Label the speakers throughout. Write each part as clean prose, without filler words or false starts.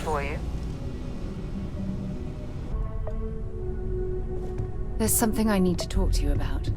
Speaker 1: for you?
Speaker 2: There's something I need to talk to you about.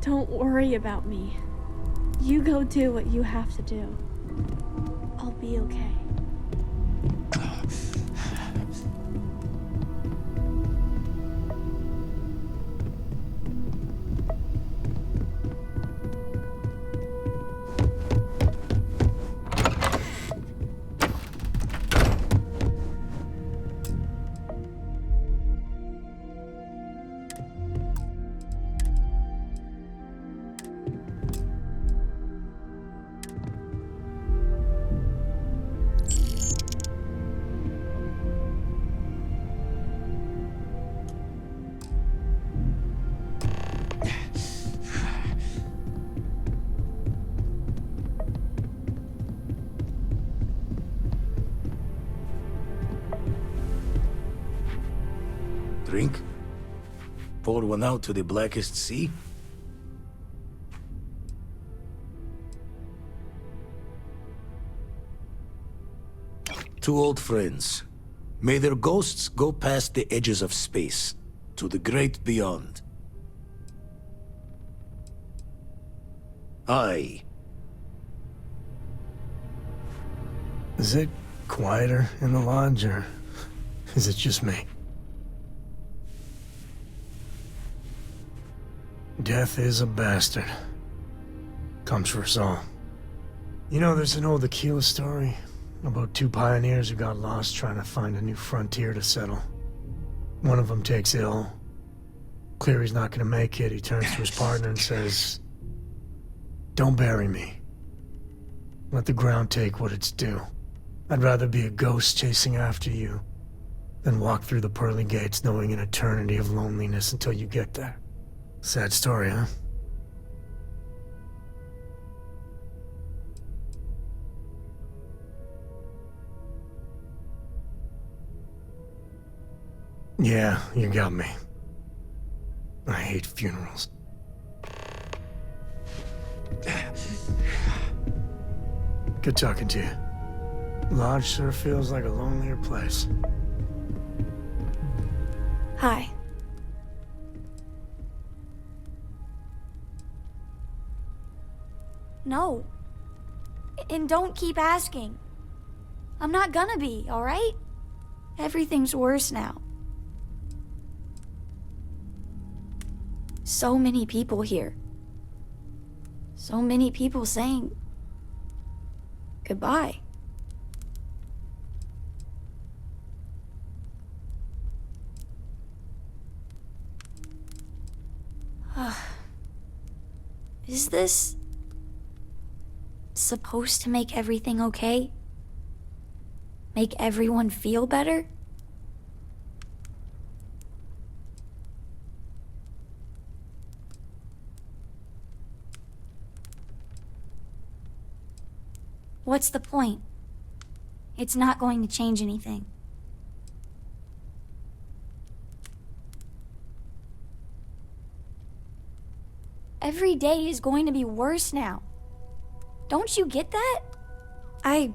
Speaker 3: Don't worry about me. You go do what you have to do. I'll be okay.
Speaker 4: Drink? Pour one out to the blackest sea? Two old friends. May their ghosts go past the edges of space, to the great beyond. Aye.
Speaker 5: Is it quieter in the lodge, or is it just me? Death is a bastard. Comes for us all. You know, there's an old Aquila story about two pioneers who got lost trying to find a new frontier to settle. One of them takes ill. Clear he's not gonna make it, he turns to his partner and says, "Don't bury me. Let the ground take what it's due. I'd rather be a ghost chasing after you than walk through the pearly gates knowing an eternity of loneliness until you get there." Sad story, huh? Yeah, you got me. I hate funerals. Good talking to you. Lodge sure feels like a lonelier place.
Speaker 3: Hi.
Speaker 6: No. And don't keep asking. I'm not gonna be, alright? Everything's worse now. So many people here. So many people saying goodbye. Is this supposed to make everything okay? Make everyone feel better? What's the point? It's not going to change anything. Every day is going to be worse now. Don't you get that? I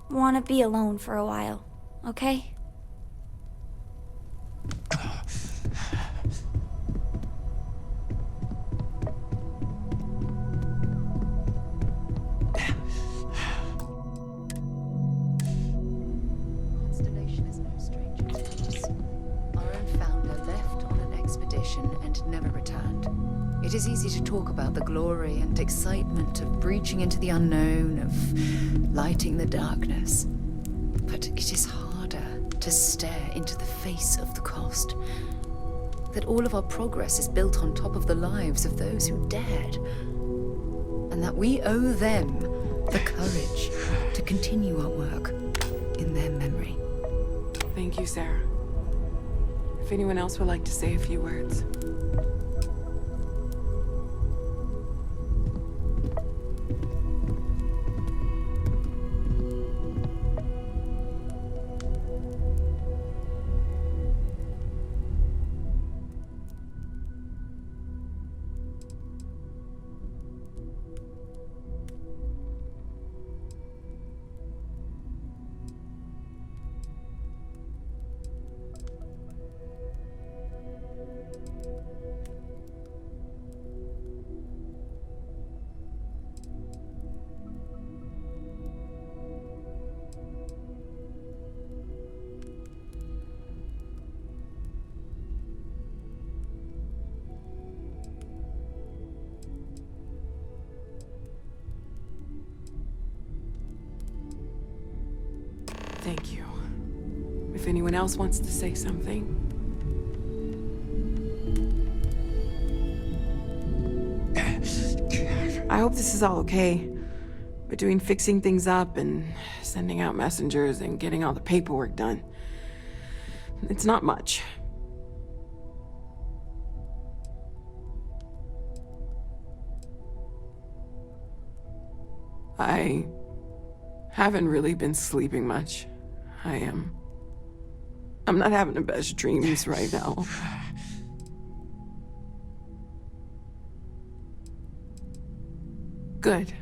Speaker 6: want to be alone for a while, okay?
Speaker 2: Constellation and never returned. It is easy to talk about the glory and excitement of breaching into the unknown, of lighting the darkness. But it is harder to stare into the face of the cost. That all of our progress is built on top of the lives of those who dared. And that we owe them the courage to continue our work in their memory.
Speaker 1: Thank you, Sarah. If anyone else would like to say a few words. Thank you. If anyone else wants to say something. I hope this is all okay. Between fixing things up and sending out messengers and getting all the paperwork done. It's not much. I haven't really been sleeping much. I'm not having the best dreams right now. Good.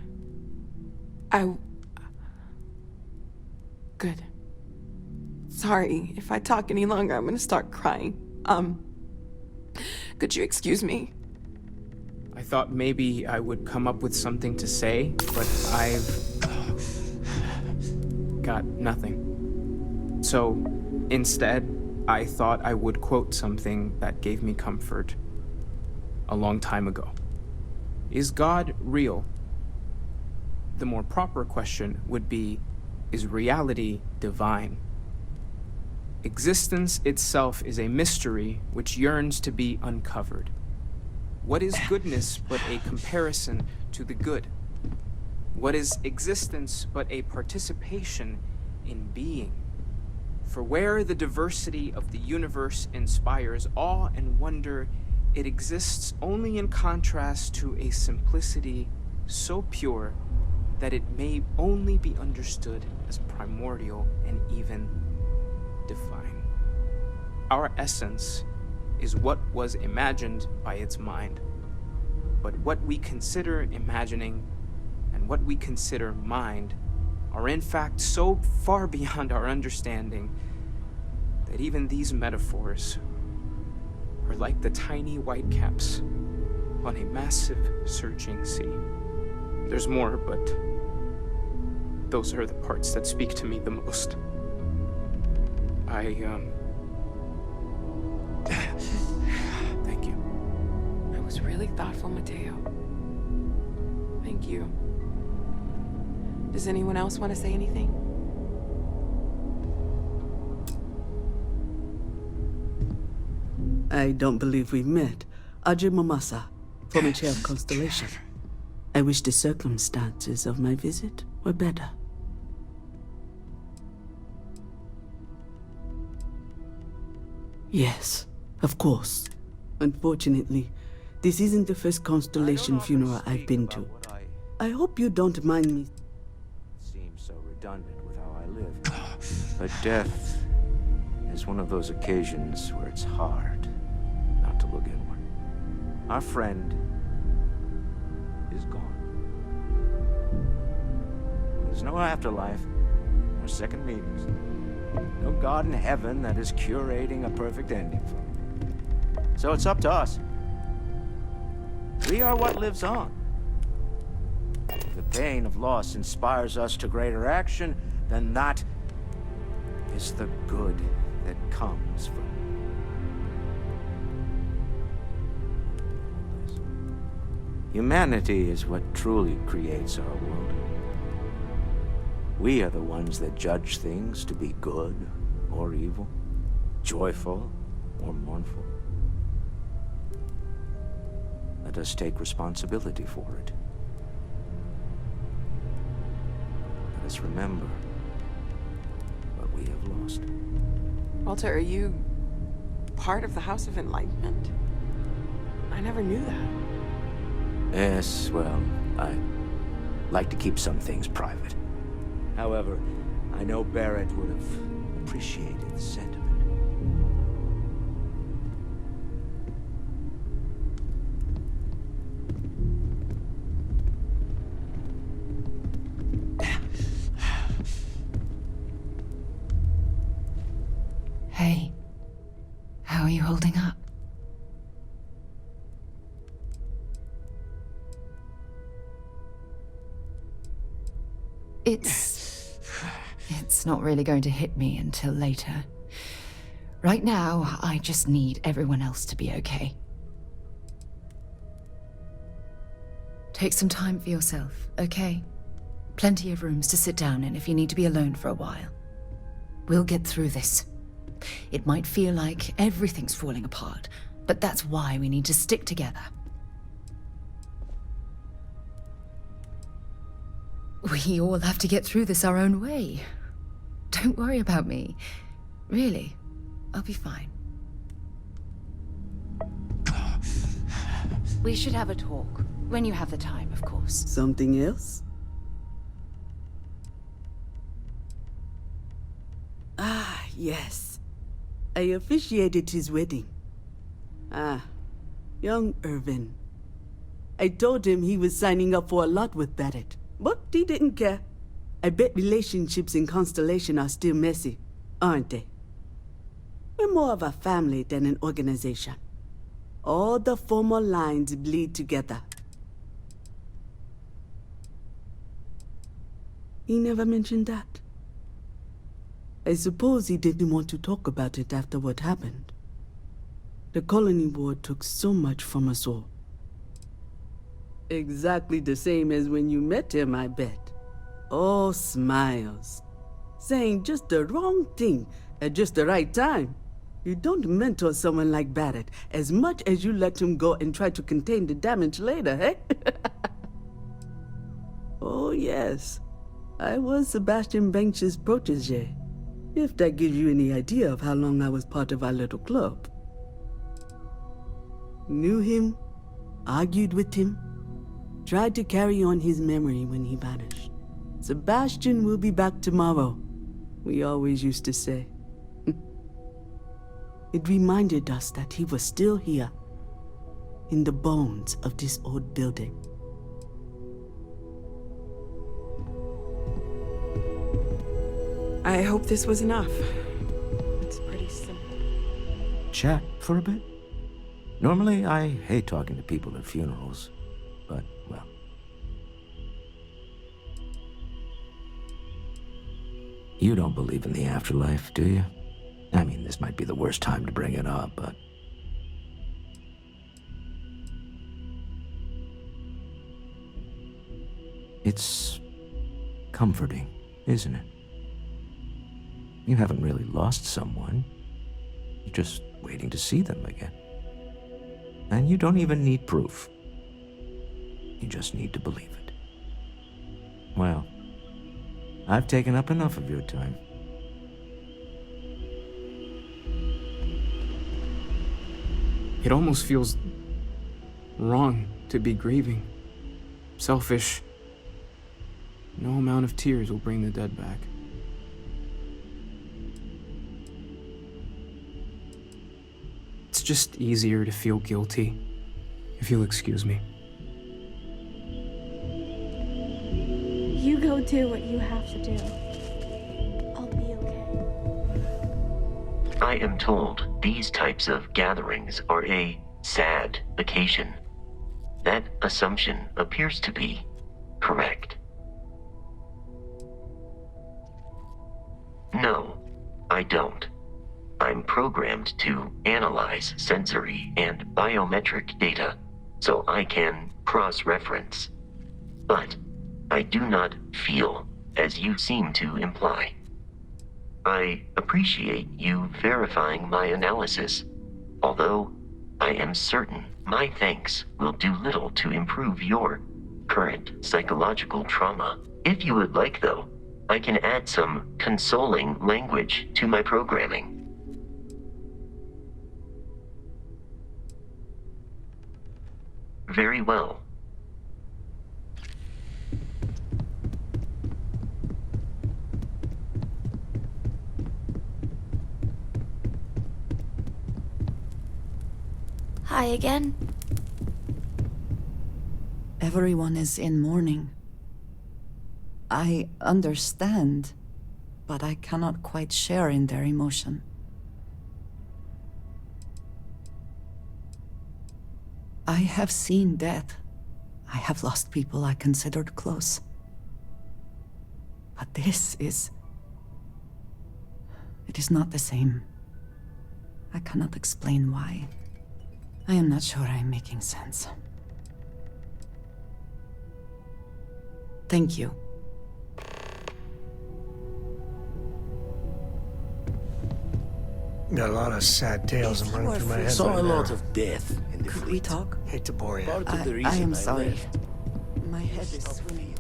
Speaker 1: Good. Sorry, if I talk any longer, I'm gonna start crying. Could you excuse me?
Speaker 7: I thought maybe I would come up with something to say, but I've got nothing. So, instead, I thought I would quote something that gave me comfort a long time ago. Is God real? The more proper question would be, is reality divine? Existence itself is a mystery which yearns to be uncovered. What is goodness but a comparison to the good? What is existence but a participation in being? For where the diversity of the universe inspires awe and wonder, it exists only in contrast to a simplicity so pure that it may only be understood as primordial and even divine. Our essence is what was imagined by its mind, but what we consider imagining and what we consider mind are in fact so far beyond our understanding that even these metaphors are like the tiny whitecaps on a massive searching sea. There's more, but those are the parts that speak to me the most. Thank you.
Speaker 1: That was really thoughtful, Mateo. Thank you. Does anyone else want to say anything?
Speaker 8: I don't believe we've met. Ajay Mamasa, former chair of Constellation. I wish the circumstances of my visit were better. Yes, of course. Unfortunately, this isn't the first Constellation funeral I've been to. I hope you don't mind me.
Speaker 9: Seems so redundant with how I live. But death is one of those occasions where it's hard not to look inward. Our friend is gone. There's no afterlife, no second meetings, no God in heaven that is curating a perfect ending for me. So it's up to us. We are what lives on. If the pain of loss inspires us to greater action, then that is the good that comes from Humanity is what truly creates our world. We are the ones that judge things to be good or evil, joyful or mournful. Let us take responsibility for it. Let us remember what we have lost.
Speaker 1: Walter, are you part of the House of Enlightenment? I never knew that.
Speaker 9: Yes, well, I like to keep some things private. However, I know Barrett would have appreciated the sentiment.
Speaker 2: Hey, how are you holding up? It's not really going to hit me until later. Right now, I just need everyone else to be okay. Take some time for yourself, okay? Plenty of rooms to sit down in if you need to be alone for a while. We'll get through this. It might feel like everything's falling apart, but that's why we need to stick together. We all have to get through this our own way. Don't worry about me. Really, I'll be fine. We should have a talk. When you have the time, of course.
Speaker 8: Something else? Ah, yes. I officiated his wedding. Young Irvin. I told him he was signing up for a lot with Barrett, but he didn't care. I bet relationships in Constellation are still messy, aren't they? We're more of a family than an organization. All the former lines bleed together. He never mentioned that. I suppose he didn't want to talk about it after what happened. The colony war took so much from us all. Exactly the same as when you met him, I bet. All smiles. Saying just the wrong thing at just the right time. You don't mentor someone like Barrett as much as you let him go and try to contain the damage later, eh? Oh yes, I was Sebastian Banks' protege. If that gives you any idea of how long I was part of our little club. Knew him, argued with him, tried to carry on his memory when he vanished. Sebastian will be back tomorrow, we always used to say. It reminded us that he was still here, in the bones of this old building.
Speaker 1: I hope this was enough. It's pretty simple.
Speaker 9: Chat for a bit? Normally, I hate talking to people at funerals, but, well. You don't believe in the afterlife, do you? I mean, this might be the worst time to bring it up, but... It's comforting, isn't it? You haven't really lost someone. You're just waiting to see them again. And you don't even need proof. You just need to believe it. Well, I've taken up enough of your time.
Speaker 7: It almost feels wrong to be grieving. Selfish. No amount of tears will bring the dead back. It's just easier to feel guilty, if you'll excuse me.
Speaker 3: You go do what you have to do. I'll be okay.
Speaker 10: I am told these types of gatherings are a sad occasion. That assumption appears to be correct. No, I don't. I'm programmed to analyze sensory and biometric data so I can cross-reference. But I do not feel, as you seem to imply. I appreciate you verifying my analysis, although I am certain my thanks will do little to improve your current psychological trauma. If you would like, though, I can add some consoling language to my programming. Very well.
Speaker 6: Hi again.
Speaker 2: Everyone is in mourning. I understand, but I cannot quite share in their emotion. I have seen death. I have lost people I considered close. But this is... it is not the same. I cannot explain why. I am not sure I am making sense. Thank you.
Speaker 5: Got a lot of sad tales I'm running through my head
Speaker 4: Saw
Speaker 5: right
Speaker 4: a lot
Speaker 5: now.
Speaker 4: of death in the
Speaker 2: Could we
Speaker 4: fleet.
Speaker 2: talk?
Speaker 5: Hate to bore you.
Speaker 4: Part of the
Speaker 2: I
Speaker 4: reason
Speaker 2: am sorry.
Speaker 4: left.
Speaker 2: My head is swimming.